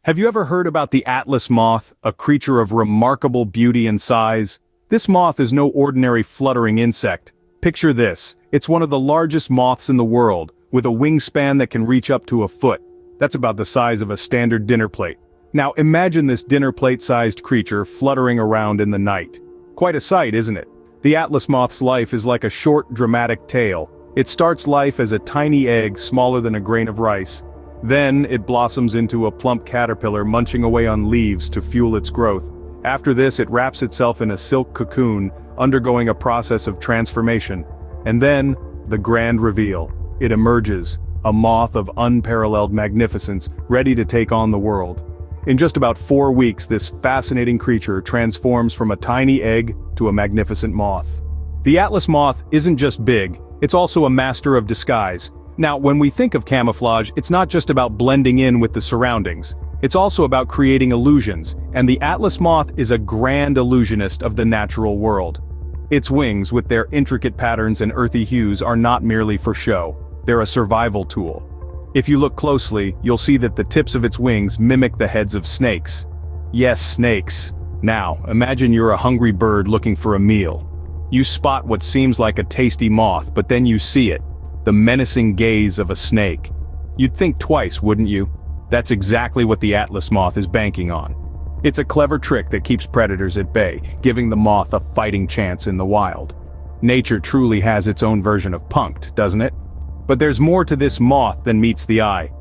Have you ever heard about the Atlas moth, a creature of remarkable beauty and size? This moth is no ordinary fluttering insect. Picture this, it's one of the largest moths in the world, with a wingspan that can reach up to a foot. That's about the size of a standard dinner plate. Now imagine this dinner plate-sized creature fluttering around in the night. Quite a sight, isn't it? The Atlas moth's life is like a short, dramatic tale. It starts life as a tiny egg smaller than a grain of rice. Then, it blossoms into a plump caterpillar munching away on leaves to fuel its growth. After this, it wraps itself in a silk cocoon, undergoing a process of transformation. And then, the grand reveal. It emerges, a moth of unparalleled magnificence, ready to take on the world. In just about 4 weeks, this fascinating creature transforms from a tiny egg to a magnificent moth. The Atlas moth isn't just big, it's also a master of disguise. Now, when we think of camouflage, it's not just about blending in with the surroundings. It's also about creating illusions, and the Atlas moth is a grand illusionist of the natural world. Its wings, with their intricate patterns and earthy hues, are not merely for show. They're a survival tool. If you look closely, you'll see that the tips of its wings mimic the heads of snakes. Yes, snakes. Now, imagine you're a hungry bird looking for a meal. You spot what seems like a tasty moth, but then you see it. The menacing gaze of a snake. You'd think twice, wouldn't you? That's exactly what the Atlas moth is banking on. It's a clever trick that keeps predators at bay, giving the moth a fighting chance in the wild. Nature truly has its own version of punked, doesn't it? But there's more to this moth than meets the eye.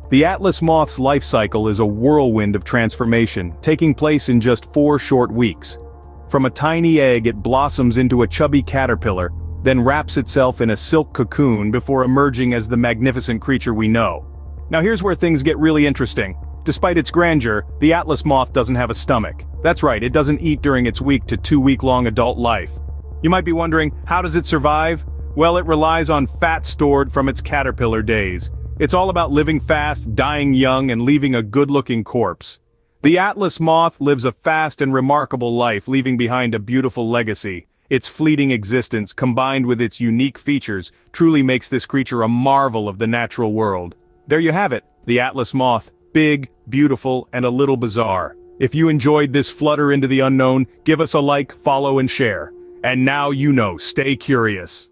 The Atlas moth's life cycle is a whirlwind of transformation, taking place in just 4 short weeks. From a tiny egg, it blossoms into a chubby caterpillar, then wraps itself in a silk cocoon before emerging as the magnificent creature we know. Now here's where things get really interesting. Despite its grandeur, the Atlas moth doesn't have a stomach. That's right, it doesn't eat during its week to 2-week-long adult life. You might be wondering, how does it survive? Well, it relies on fat stored from its caterpillar days. It's all about living fast, dying young, and leaving a good-looking corpse. The Atlas moth lives a fast and remarkable life, leaving behind a beautiful legacy. Its fleeting existence, combined with its unique features, truly makes this creature a marvel of the natural world. There you have it, the Atlas moth. Big, beautiful, and a little bizarre. If you enjoyed this flutter into the unknown, give us a like, follow, and share. And now you know, stay curious.